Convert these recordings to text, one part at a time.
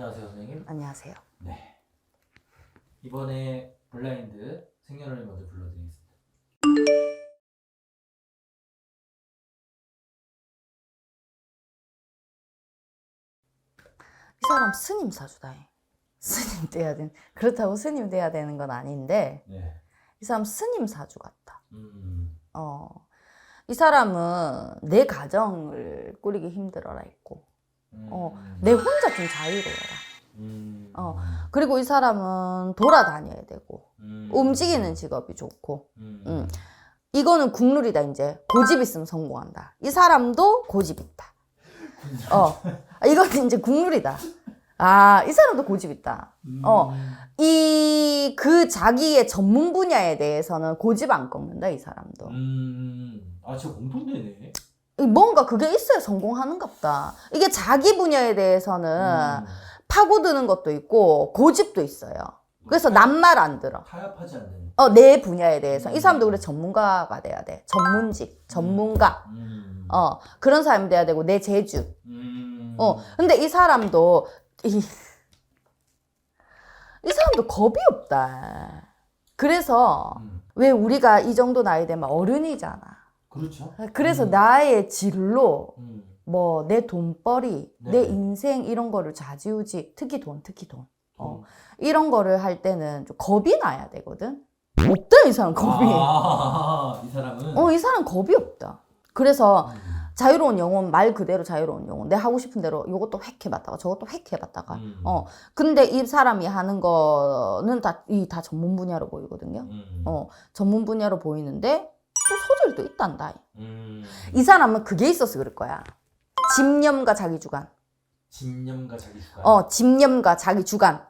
안녕하세요, 선생님. 안녕하세요. 네. 이번에 블라인드 생년월일 먼저 불러드리겠습니다. 이 사람 스님 사주다. 스님 돼야 된. 그렇다고 스님 돼야 되는 건 아닌데 네. 이 사람 스님 사주 같다. 음. 이 사람은 내 가정을 꾸리기 힘들어라 했고, 내 혼자 좀 자유로워라. 그리고 이 사람은 돌아다녀야 되고, 움직이는 직업이 좋고, 이거는 국룰이다. 이제 고집 있으면 성공한다. 이 사람도 고집 있다. 이건 이제 국룰이다. 이 사람도 고집 있다. 자기의 전문 분야에 대해서는 고집 안 꺾는다, 이 사람도. 진짜 공통되네. 뭔가 그게 있어야 성공하는갑다. 이게 자기 분야에 대해서는 파고드는 것도 있고, 고집도 있어요. 그래서 남 말 안 들어. 타협하지 않는. 내 분야에 대해서. 이 사람도 그래, 전문가가 돼야 돼. 전문직, 전문가. 그런 사람이 돼야 되고, 내 재주. 근데 이 사람도, 이 사람도 겁이 없다. 그래서, 왜 우리가 이 정도 나이 되면 어른이잖아. 그렇죠. 그래서 나의 진로, 내 돈벌이, 네. 내 인생 이런 거를 좌지우지, 특히 돈. 이런 거를 할 때는 좀 겁이 나야 되거든. 없다, 이 사람 겁이. 이 사람은. 이 사람 겁이 없다. 그래서 자유로운 영혼, 말 그대로 자유로운 영혼. 내 하고 싶은 대로 이것도 획 해봤다가 저것도 획 해봤다가. 근데 이 사람이 하는 거는 다 전문 분야로 보이거든요. 전문 분야로 보이는데 또 소질도 있단다. 이 사람은 그게 있어서 그럴 거야. 집념과 자기 주관. 집념과 자기 주관. 집념과 자기 주관.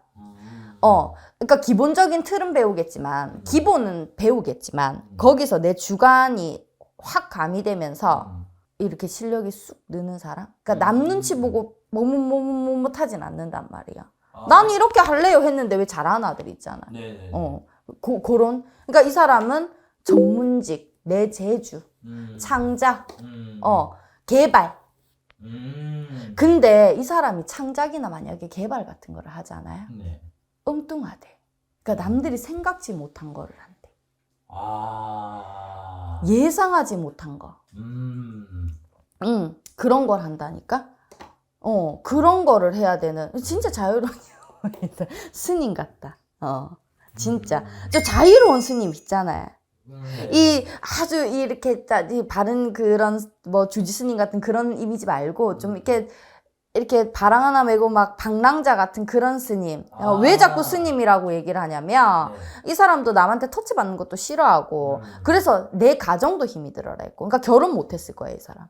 그러니까 기본적인 틀은 배우겠지만, 기본은 배우겠지만, 거기서 내 주관이 확 가미되면서 이렇게 실력이 쑥 느는 사람? 그러니까 남 눈치 보고 못하진 않는단 말이야. 난 이렇게 할래요 했는데 왜 잘하는 아들 있잖아. 네네. 그런. 그러니까 이 사람은 전문직, 내 재주, 창작, 개발. 근데 이 사람이 창작이나 만약에 개발 같은 거를 하잖아요. 네. 엉뚱하대. 그러니까 남들이 생각지 못한 거를 한대. 아. 예상하지 못한 거. 그런 걸 한다니까? 그런 거를 해야 되는, 진짜 자유로운 스님 같다. 진짜. 저 자유로운 스님 있잖아요. 이 아주 이렇게 이 바른 그런 주지 스님 같은 그런 이미지 말고 좀 이렇게 바랑 하나 메고 막 방랑자 같은 그런 스님. 왜 자꾸 스님이라고 얘기를 하냐면 이 사람도 남한테 터치 받는 것도 싫어하고 그래서 내 가정도 힘이 들어라 했고. 그러니까 결혼 못했을 거야, 이 사람.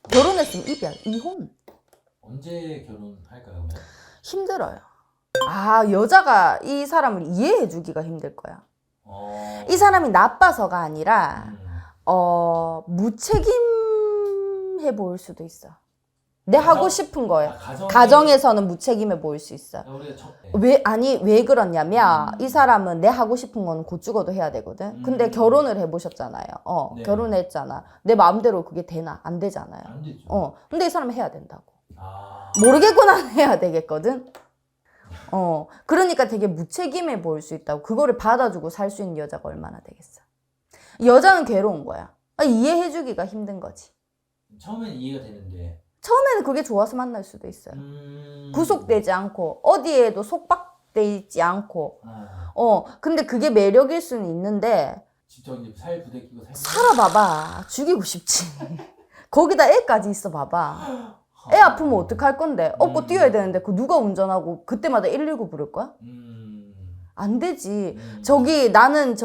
결혼했으면 이별, 이혼. 언제 결혼할까요? 힘들어요. 여자가 이 사람을 이해해 주기가 힘들 거야. 이 사람이 나빠서가 아니라 무책임해 보일 수도 있어. 내 하고 싶은 거예요. 가정에서는 무책임해 보일 수 있어. 왜 그러냐면 이 사람은 내 하고 싶은 거는 곧 죽어도 해야 되거든. 근데 결혼을 해보셨잖아요. 네. 결혼했잖아. 내 마음대로 그게 되나? 안 되잖아요. 안 되죠. 근데 이 사람은 해야 된다고. 모르겠구나 해야 되겠거든. 그러니까 되게 무책임해 보일 수 있다고. 그거를 받아주고 살 수 있는 여자가 얼마나 되겠어. 여자는 괴로운 거야. 이해해주기가 힘든 거지. 처음엔 이해가 되는데. 처음에는 그게 좋아서 만날 수도 있어요. 구속되지 않고 어디에도 속박돼 있지 않고. 근데 그게 매력일 수는 있는데 직접 이제 살 부대끼고 살아봐봐. 죽이고 싶지. 거기다 애까지 있어 봐봐. 애 아프면 어떡할 건데? 업고 뛰어야 되는데 그 누가 운전하고 그때마다 119 부를 거야? 안 되지. 나는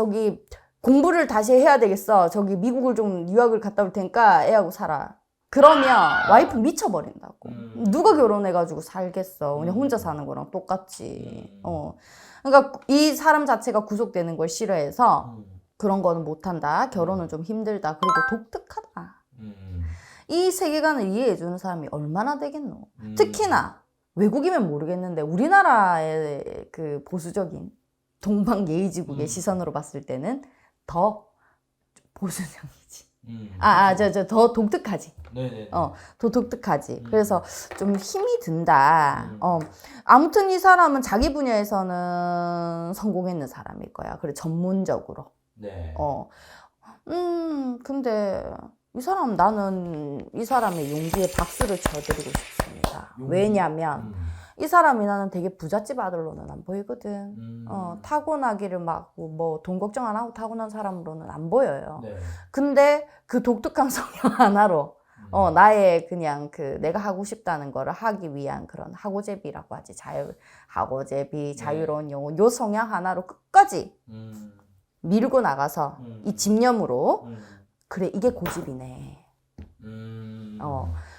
공부를 다시 해야 되겠어. 미국을 좀 유학을 갔다 올 테니까 애하고 살아. 그러면 와이프 미쳐버린다고. 누가 결혼해가지고 살겠어. 그냥 혼자 사는 거랑 똑같지. 그러니까 이 사람 자체가 구속되는 걸 싫어해서 그런 거는 못한다. 결혼은 좀 힘들다. 그리고 독특하다. 이 세계관을 이해해주는 사람이 얼마나 되겠노. 특히나 외국이면 모르겠는데 우리나라의 그 보수적인 동방 예의지국의 시선으로 봤을 때는 더 보수적이지. 더 독특하지. 네네. 더 독특하지. 그래서 좀 힘이 든다. 아무튼 이 사람은 자기 분야에서는 성공했는 사람일 거야. 그래, 전문적으로. 네. 근데 나는 이 사람의 용기에 박수를 쳐드리고 싶습니다. 용기? 왜냐면, 이 사람이 나는 되게 부잣집 아들로는 안 보이거든. 타고나기를 막, 돈 걱정 안 하고 타고난 사람으로는 안 보여요. 네. 근데 그 독특한 성향 하나로, 나의 그냥 내가 하고 싶다는 거를 하기 위한 그런 하고제비라고 하지. 하고제비, 자유로운 영혼, 요 성향 하나로 끝까지 밀고 나가서 이 집념으로, 그래, 이게 고집이네.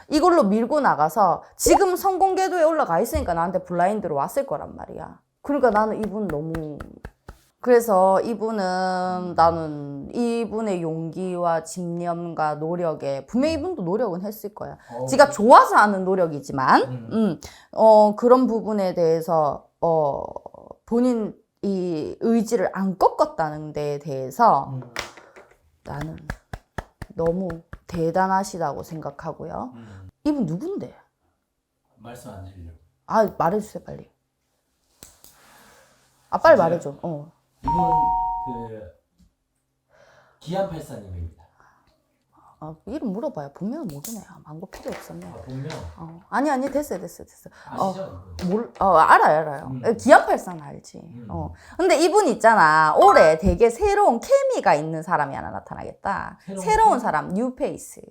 이걸로 밀고 나가서 지금 성공 궤도에 올라가 있으니까 나한테 블라인드로 왔을 거란 말이야. 그러니까 나는 이분 너무, 그래서 나는 이분의 용기와 집념과 노력에, 분명히 이분도 노력은 했을 거야. 지가 좋아서 하는 노력이지만, 그런 부분에 대해서, 본인 이 의지를 안 꺾었다는 데에 대해서 나는 너무 대단하시다고 생각하고요. 이분 누군데? 말씀 안 드리려고. 말해주세요, 빨리. 빨리 진짜요? 말해줘. 이분 기안84님입니다. 이름 물어봐요. 본명은 모르네. 망고 필요 없었네. 본명 아니, 됐어요. 아시죠? 알아요. 기안84는 알지. 근데 이분 있잖아. 올해 되게 새로운 케미가 있는 사람이 하나 나타나겠다. 새로운 사람, 뉴페이스.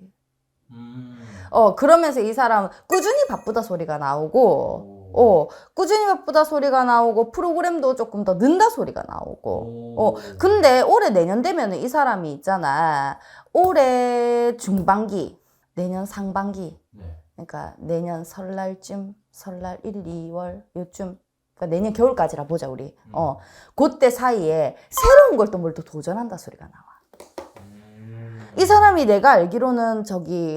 그러면서 이 사람은 꾸준히 바쁘다 소리가 나오고, 꾸준히 바쁘다 소리가 나오고, 프로그램도 조금 더 는다 소리가 나오고, 근데 올해 내년 되면은 이 사람이 있잖아. 올해 중반기, 내년 상반기, 네. 그러니까 내년 설날쯤, 설날 1, 2월 요쯤, 그러니까 내년 겨울까지라 보자 우리. 그때 사이에 새로운 걸 또 뭘 또 도전한다 소리가 나와. 이 사람이 내가 알기로는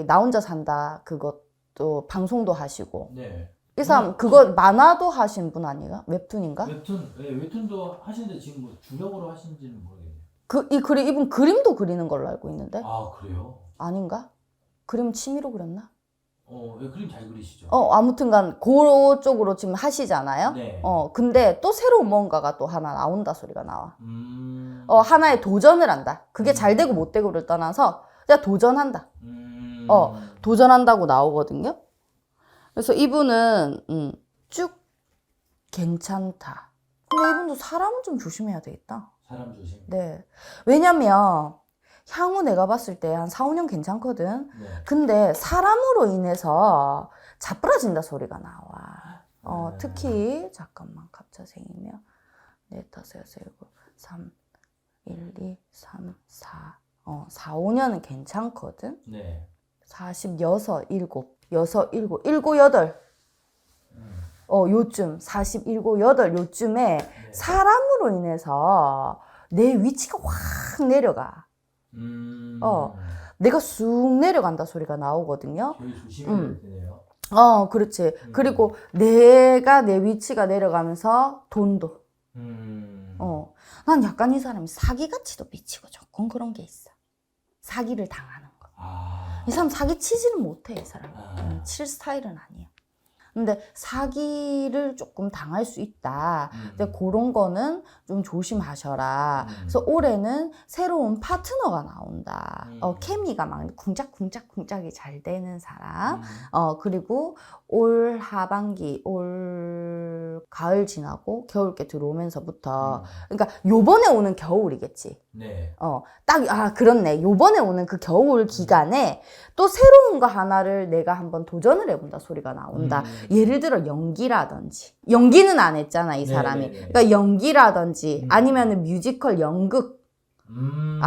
나 혼자 산다 그것도 방송도 하시고. 네. 이 사람 그거 만화도 하신 분 아니가? 웹툰인가? 웹툰도 하시는데 지금 뭐 주력으로 하신지는 모르겠네요. 이분 그림도 그리는 걸로 알고 있는데? 그래요? 아닌가? 그림 취미로 그렸나? 그림 잘 그리시죠? 아무튼간 그쪽으로 지금 하시잖아요. 네. 근데 또 새로운 뭔가가 또 하나 나온다 소리가 나와. 하나의 도전을 한다. 그게 잘 되고 못 되고를 떠나서 그냥 도전한다. 도전한다고 나오거든요. 그래서 이분은 쭉 괜찮다. 근데 이분도 사람은 좀 조심해야 되겠다. 사람 조심. 네. 왜냐면 향후 내가 봤을 때 한 4, 5년 괜찮거든. 네. 근데 사람으로 인해서 자빠라진다 소리가 나와. 특히 잠깐만 갑자생이며 4, 5, 6, 7, 3, 1, 2, 3, 4 4, 5년은 괜찮거든. 네. 46, 7, 6, 7, 7, 8 요쯤 47, 8 요쯤에 사람으로 인해서 내 위치가 확 내려가. 내가 쑥 내려간다 소리가 나오거든요. 되게 조심해야 되네요. 그렇지. 그리고 내가 내 위치가 내려가면서 돈도. 난 약간 이 사람이 사기같이도 미치고 조금 그런 게 있어. 사기를 당하는 거. 이 사람 사기 치지는 못해, 이 사람. 칠 스타일은 아니야. 근데 사기를 조금 당할 수 있다. 근데 그런 거는 좀 조심하셔라. 그래서 올해는 새로운 파트너가 나온다. 케미가 막 쿵짝쿵짝쿵짝이 잘 되는 사람. 그리고 올 하반기, 올 가을 지나고 겨울께 들어오면서부터, 그러니까 요번에 오는 겨울이겠지. 네. 그렇네. 요번에 오는 그 겨울 기간에 또 새로운 거 하나를 내가 한번 도전을 해본다 소리가 나온다. 예를 들어 연기라든지. 연기는 안 했잖아, 이 사람이. 네네네. 그러니까 연기라든지 아니면은 뮤지컬, 연극.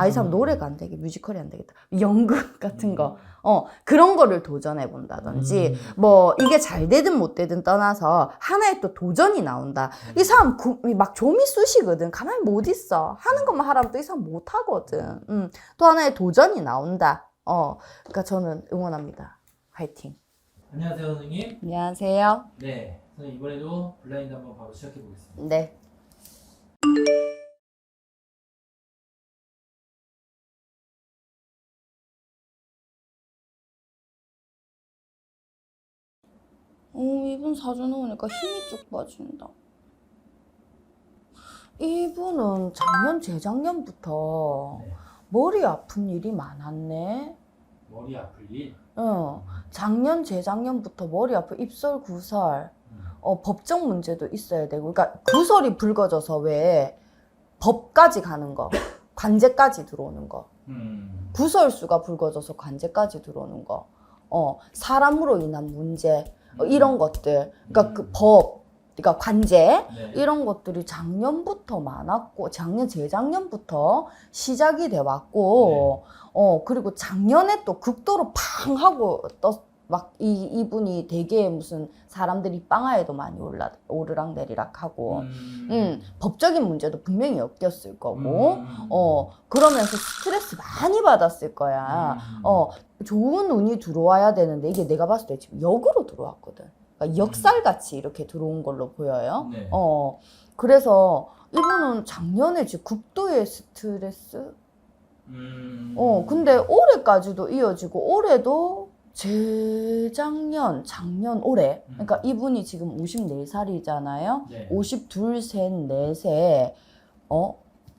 이 사람 노래가 안 되게 뮤지컬이 안 되겠다. 연극 같은 거. 그런 거를 도전해 본다든지, 이게 잘 되든 못 되든 떠나서 하나의 또 도전이 나온다. 이 사람 막 좀이 쑤시거든. 가만히 못 있어. 하는 것만 하라면 또 이 사람 못 하거든. 또 하나의 도전이 나온다. 그러니까 저는 응원합니다. 화이팅. 안녕하세요, 선생님. 안녕하세요. 네. 선생님 이번에도 블라인드 한번 바로 시작해 보겠습니다. 네. 이분 사주 놓으니까 힘이 쭉 빠진다. 이분은 작년, 재작년부터 네. 머리 아픈 일이 많았네. 머리 아플 일. 작년, 재작년부터 머리 아프 입설, 구설, 법적 문제도 있어야 되고, 그러니까 구설이 불거져서 왜 법까지 가는 거, 관제까지 들어오는 거, 구설수가 불거져서 관제까지 들어오는 거, 사람으로 인한 문제, 이런 것들, 그러니까 그 법, 그러니까 관제, 네. 이런 것들이 작년부터 많았고, 작년, 재작년부터 시작이 돼 왔고, 그리고 작년에 또 극도로 팡 하고 막 이분이 되게 무슨 사람들이 빵하에도 많이 오르락 내리락 하고, 법적인 문제도 분명히 엮였을 거고, 그러면서 스트레스 많이 받았을 거야. 좋은 운이 들어와야 되는데, 이게 내가 봤을 때 지금 역으로 들어왔거든. 그러니까 역살같이 이렇게 들어온 걸로 보여요. 네. 그래서 이분은 작년에 지금 극도의 스트레스? 근데 올해까지도 이어지고, 올해도 재작년, 작년, 올해. 그러니까 이분이 지금 54살이잖아요. 네. 52, 3, 4세,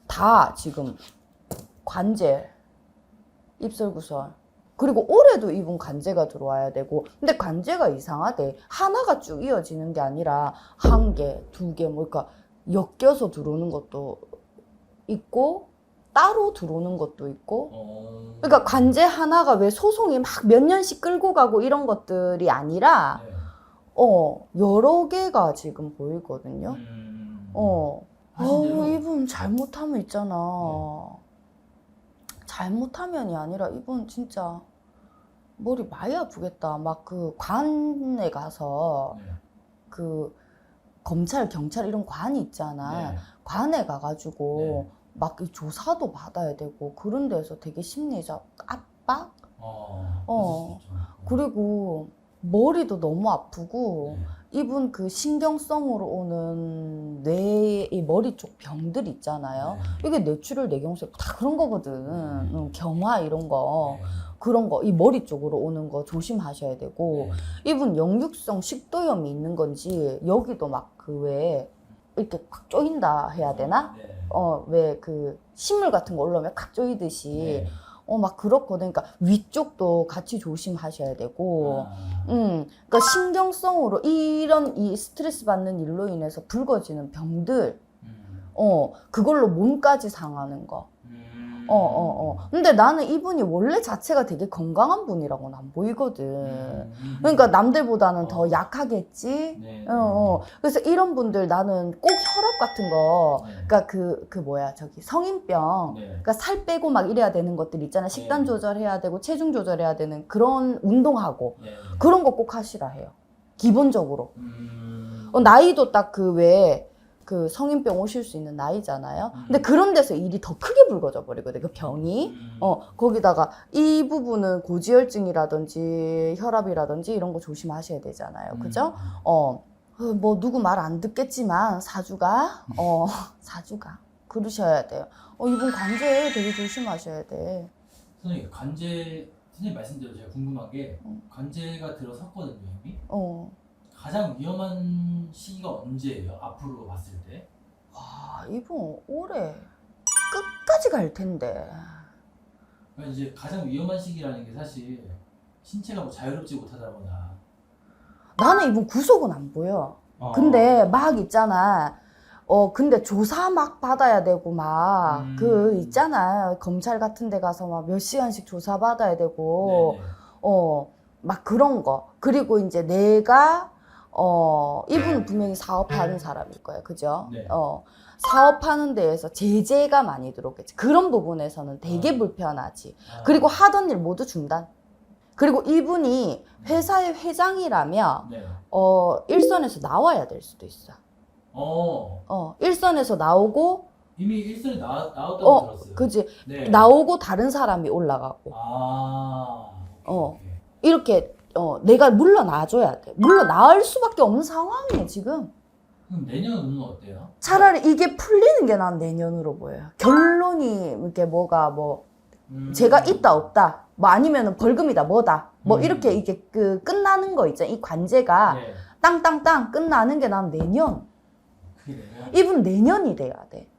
다 지금 관제, 입설구설. 그리고 올해도 이분 관제가 들어와야 되고, 근데 관제가 이상하대. 하나가 쭉 이어지는 게 아니라 한 개, 두 개, 뭐, 그러니까 엮여서 들어오는 것도 있고, 따로 들어오는 것도 있고. 그러니까 관제 하나가 왜 소송이 막 몇 년씩 끌고 가고 이런 것들이 아니라, 네. 여러 개가 지금 보이거든요. 하신 대로. 이분 잘못하면 있잖아. 네. 잘못하면이 아니라 이분 진짜 머리 많이 아프겠다. 막 그 관에 가서 네. 그 검찰, 경찰 이런 관이 있잖아. 네. 관에 가가지고 네. 막 이 조사도 받아야 되고 그런 데서 되게 심리적 압박? 그럴 수 있죠. 그리고 머리도 너무 아프고 네. 이분 그 신경성으로 오는 뇌의 이 머리 쪽 병들 있잖아요. 네. 이게 뇌출혈, 뇌경색 다 그런 거거든. 경화 이런 거. 네. 그런 거, 이 머리 쪽으로 오는 거 조심하셔야 되고, 네. 이분 역류성 식도염이 있는 건지, 여기도 막 그 왜, 이렇게 콱 조인다 해야 되나? 네. 왜 그 식물 같은 거 올라오면 콱 조이듯이, 네. 막 그렇거든. 그러니까 위쪽도 같이 조심하셔야 되고, 그러니까 신경성으로 이 스트레스 받는 일로 인해서 불거지는 병들, 그걸로 몸까지 상하는 거. 근데 나는 이분이 원래 자체가 되게 건강한 분이라고는 안 보이거든. 그러니까 남들보다는 더 약하겠지? 네. 그래서 이런 분들 나는 꼭 혈압 같은 거, 네. 그러니까 그 뭐야, 저기 성인병, 네. 그러니까 살 빼고 막 이래야 되는 것들 있잖아. 식단 네. 조절해야 되고, 체중 조절해야 되는 그런 운동하고, 네. 그런 거 꼭 하시라 해요. 기본적으로. 나이도 딱 그 성인병 오실 수 있는 나이잖아요. 근데 그런 데서 일이 더 크게 불거져 버리거든, 그 병이. 거기다가 이 부분은 고지혈증이라든지 혈압이라든지 이런 거 조심하셔야 되잖아요. 그죠? 뭐 누구 말 안 듣겠지만 사주가 그러셔야 돼요. 이분 관제 되게 조심하셔야 돼. 선생님 선생님 말씀대로 제가 궁금한 게 관제가 들어섰거든요 이미. 가장 위험한 시기가 언제예요? 앞으로 봤을 때? 와, 이분 올해 끝까지 갈 텐데. 그러니까 이제 가장 위험한 시기라는 게 사실 신체가 뭐 자유롭지 못하다거나. 나는 이분 구속은 안 보여. 근데 막 있잖아. 근데 조사 막 받아야 되고 막 그 있잖아. 검찰 같은 데 가서 막 몇 시간씩 조사 받아야 되고 막 그런 거. 그리고 이제 내가 이분은 분명히 사업하는 사람일 거예요. 그죠? 네. 사업하는 데에서 제재가 많이 들어오겠지. 그런 부분에서는 되게 불편하지. 그리고 하던 일 모두 중단. 그리고 이분이 회사의 회장이라면 네. 일선에서 나와야 될 수도 있어. 일선에서 나오고 이미 일선에 나왔다고 들었어요. 그지. 네. 나오고 다른 사람이 올라가고. 오케이. 이렇게 내가 물러나줘야 돼. 물러나을 수밖에 없는 상황이에요, 지금. 그럼 내년은 어때요? 차라리 이게 풀리는 게 난 내년으로 보여요. 결론이 이렇게 뭐가 뭐 제가 있다 없다 뭐 아니면은 벌금이다 뭐다 뭐 이렇게 이게 그 끝나는 거 있잖아. 이 관제가 네. 땅땅땅 끝나는 게 난 내년. 그게 내년? 이분 내년이 돼야 돼.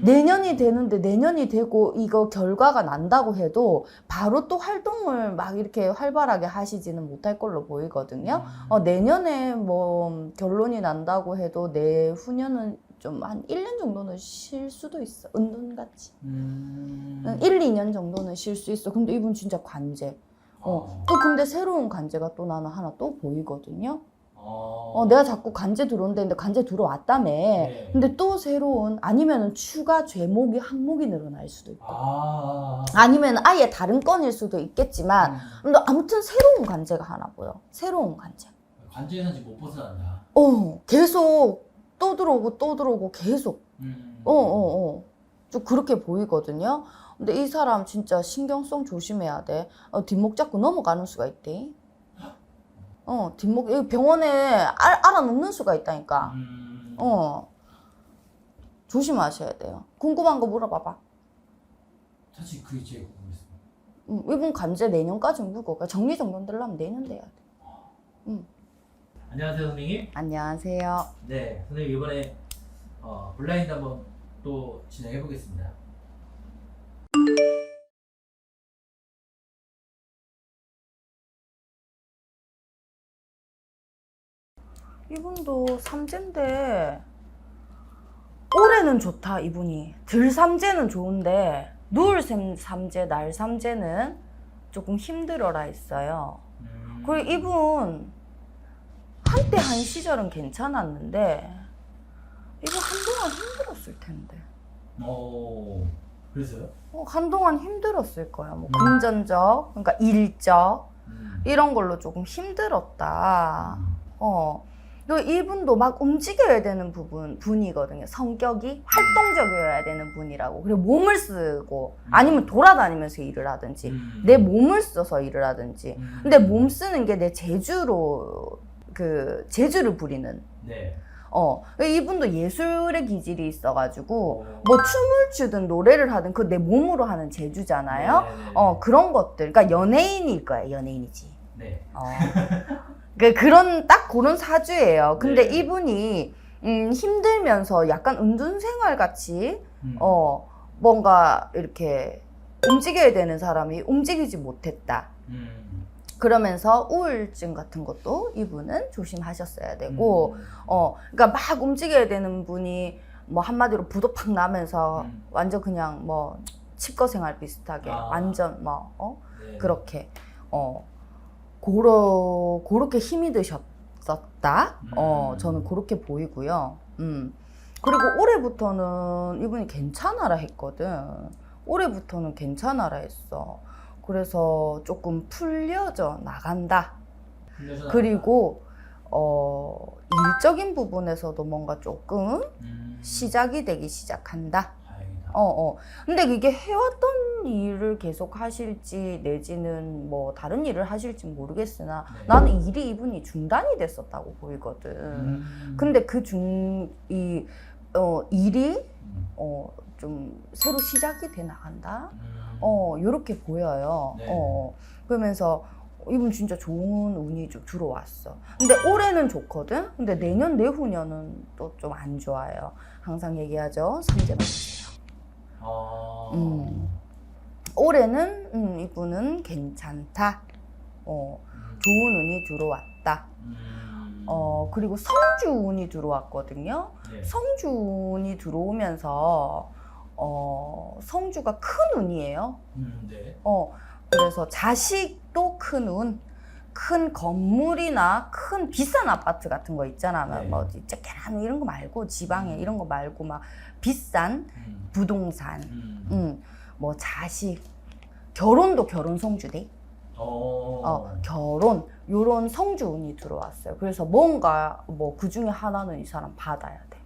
내년이 되는데 내년이 되고 이거 결과가 난다고 해도 바로 또 활동을 막 이렇게 활발하게 하시지는 못할 걸로 보이거든요. 내년에 뭐 결론이 난다고 해도 내후년은 좀 한 1년 정도는 쉴 수도 있어. 은둔같이. 1, 2년 정도는 쉴 수 있어. 근데 이분 진짜 관제. 또 근데 새로운 관제가 또 나는 하나 또 보이거든요. 내가 자꾸 관제 들어온다는데 관제 들어왔다며. 네. 근데 또 새로운 아니면은 추가 죄목이 항목이 늘어날 수도 있고. 아니면 아예 다른 건일 수도 있겠지만 근데 아무튼 새로운 관제가 하나 보여. 새로운 관제. 관제에서 지금 못 벗어난다. 계속 또 들어오고 계속. 좀 그렇게 보이거든요. 근데 이 사람 진짜 신경성 조심해야 돼. 뒷목 잡고 넘어가는 수가 있대. 뒷목, 병원에 알아놓는 수가 있다니까. 조심하셔야 돼요. 궁금한 거 물어봐봐. 사실 그게 제일 궁금했어요. 이분 관제 내년까지 묵어. 정리정돈 되려면 내년 돼야 돼. 안녕하세요, 선생님. 안녕하세요. 네, 선생님 이번에 블라인드 한번 또 진행해 보겠습니다. 이분도 삼재인데 올해는 좋다. 이분이 들삼재는 좋은데 누울 삼재, 날 삼재는 조금 힘들어라 했어요. 그리고 이분 한때 한 시절은 괜찮았는데 이분 한동안 힘들었을 텐데. 그래서요? 한동안 힘들었을 거야. 뭐 금전적, 그러니까 일적 이런 걸로 조금 힘들었다. 그리고 이분도 막 움직여야 되는 분이거든요. 성격이 활동적이어야 되는 분이라고. 그리고 몸을 쓰고 아니면 돌아다니면서 일을 하든지 내 몸을 써서 일을 하든지. 근데 몸 쓰는 게 내 재주로 재주를 부리는. 네. 이분도 예술의 기질이 있어가지고 뭐 춤을 추든 노래를 하든 그 내 몸으로 하는 재주잖아요. 그런 것들. 그러니까 연예인일 거야. 연예인이지. 네. 그런 사주예요. 근데 네. 이분이 힘들면서 약간 은둔생활 같이 뭔가 이렇게 움직여야 되는 사람이 움직이지 못했다. 그러면서 우울증 같은 것도 이분은 조심하셨어야 되고, 그러니까 막 움직여야 되는 분이 뭐 한마디로 부도 팍 나면서 완전 그냥 뭐 칩거 생활 비슷하게 완전 네. 그렇게 그렇게 힘이 드셨었다. 저는 그렇게 보이고요. 그리고 올해부터는 이분이 괜찮아라 했거든. 올해부터는 괜찮아라 했어. 그래서 조금 풀려져 나간다. 그리고 일적인 부분에서도 뭔가 조금 시작이 되기 시작한다. 다행이다. 근데 이게 해왔던 일을 계속 하실지 내지는 뭐 다른 일을 하실지 모르겠으나 네. 나는 일이 이분이 중단이 됐었다고 보이거든. 근데 일이 좀 새로 시작이 돼 나간다. 요렇게 보여요. 네. 그러면서 이분 진짜 좋은 운이 좀 들어왔어. 근데 올해는 좋거든. 근데 내년 내후년은 또 좀 안 좋아요. 항상 얘기하죠. 삼재만 보세요. 올해는 이분은 괜찮다. 좋은 운이 들어왔다. 그리고 성주운이 들어왔거든요. 네. 성주운이 들어오면서 성주가 큰 운이에요. 네. 그래서 자식도 큰 운, 큰 건물이나 큰 비싼 아파트 같은 거 있잖아. 네. 뭐 째깨란 이런 거 말고 지방에 이런 거 말고 막 비싼 부동산, 뭐 자식, 결혼도 결혼 성주대. 결혼 요런 성주 운이 들어왔어요. 그래서 뭔가 뭐 그 중에 하나는 이 사람 받아야 돼.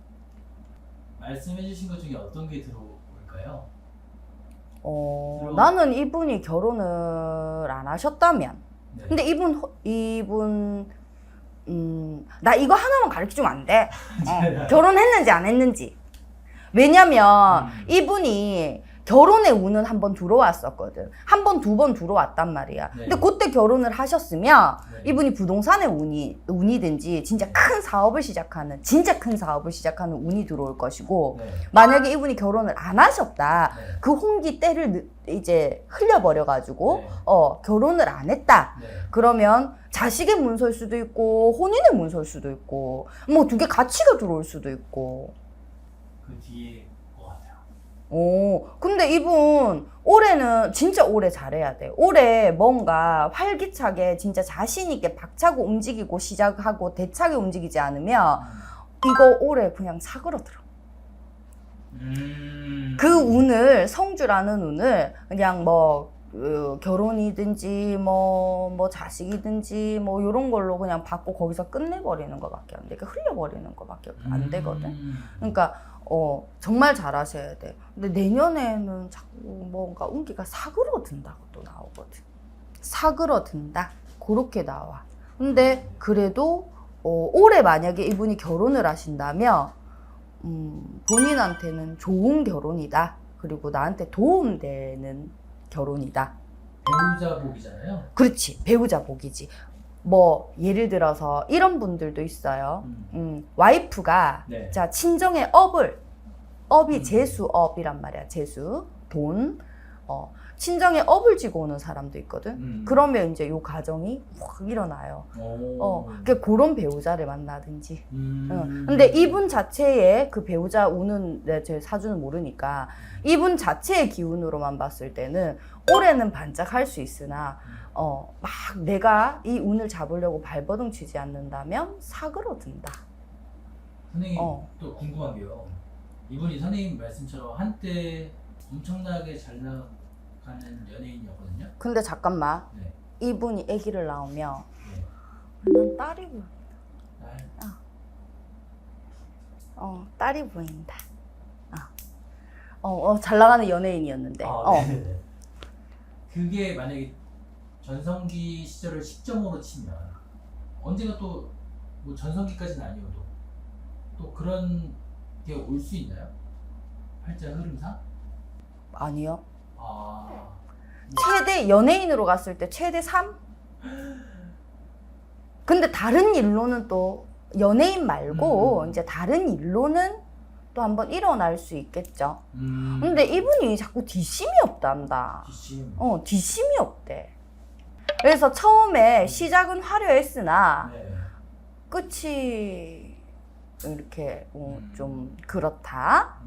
말씀해 주신 것 중에 어떤 게 들어올까요? 나는 이분이 결혼을 안 하셨다면. 네. 근데 이분 나 이거 하나만 가르쳐주면 안 돼. 결혼했는지 안 했는지. 왜냐면 이분이 결혼의 운은 한 번 들어왔었거든. 한 번, 두 번 들어왔단 말이야. 네. 근데 그때 결혼을 하셨으면 네. 이분이 부동산의 운이든지 진짜 큰 사업을 시작하는, 진짜 큰 사업을 시작하는 운이 들어올 것이고, 네. 만약에 이분이 결혼을 안 하셨다. 네. 그 홍기 때를 이제 흘려버려가지고, 네. 결혼을 안 했다. 네. 그러면 자식의 문서일 수도 있고, 혼인의 문서일 수도 있고, 뭐 두 개 같이가 들어올 수도 있고. 그 뒤에 것 같아요. 근데 이분 올해는 진짜 올해 잘해야 돼. 올해 뭔가 활기차게 진짜 자신 있게 박차고 움직이고 시작하고 대차게 움직이지 않으면 이거 올해 그냥 사그러들어. 그 운을, 성주라는 운을 그냥 뭐 결혼이든지 뭐 자식이든지 뭐 이런 걸로 그냥 받고 거기서 끝내버리는 것밖에 안 돼. 그러니까 흘려버리는 것밖에 안 되거든. 그러니까 정말 잘하셔야 돼. 근데 내년에는 자꾸 뭔가 운기가 사그러든다고 또 나오거든. 사그러든다. 그렇게 나와. 근데 그래도 올해 만약에 이분이 결혼을 하신다면 본인한테는 좋은 결혼이다. 그리고 나한테 도움되는 결혼이다. 배우자 복이잖아요. 그렇지. 배우자 복이지. 뭐 예를 들어서 이런 분들도 있어요. 와이프가 네. 자 친정의 업이 재수업이란 말이야. 재수, 돈. 친정에 업을 지고 오는 사람도 있거든. 그러면 이제 요 가정이 확 일어나요. 그러니까 그런 배우자를 만나든지. 근데 이분 자체의 그 배우자 운은 제 사주는 모르니까 이분 자체의 기운으로만 봤을 때는 올해는 반짝할 수 있으나 막 내가 이 운을 잡으려고 발버둥 치지 않는다면 사그러든다. 선생님 또 궁금한 게요. 이분이 선생님 말씀처럼 한때 엄청나게 잘 나가는 연예인이었거든요. 근데 잠깐만. 네. 이분이 아기를 낳으면 네. 난 딸이 보인다. 날. 딸이 보인다. 잘 나가는 연예인이었는데. 네네네. 그게 만약에 전성기 시절을 시점으로 치면 언제가 또 뭐 전성기까지는 아니어도 또 그런 게 올 수 있나요? 팔자 흐름상? 아니요. 아. 최대 연예인으로 갔을 때 최대 3? 근데 다른 일로는 또 연예인 말고 이제 다른 일로는 또 한번 일어날 수 있겠죠. 근데 이분이 자꾸 뒷심이 없단다. 뒷심. 뒷심이 없대. 그래서 처음에 시작은 화려했으나 네. 끝이 이렇게 좀 그렇다.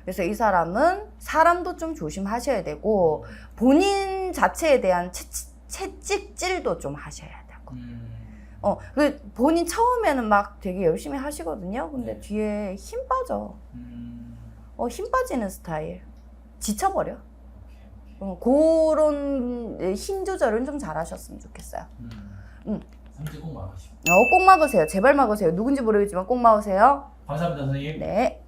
그래서 이 사람은 사람도 좀 조심하셔야 되고 본인 자체에 대한 채찍질도 좀 하셔야 되고. 그 본인 처음에는 막 되게 열심히 하시거든요. 근데 네. 뒤에 힘 빠져. 힘 빠지는 스타일. 지쳐버려. 그런 힘 조절은 좀 잘하셨으면 좋겠어요. 삼재 꼭 막으시고. 꼭 막으세요. 제발 막으세요. 누군지 모르겠지만 꼭 막으세요. 감사합니다, 선생님. 네.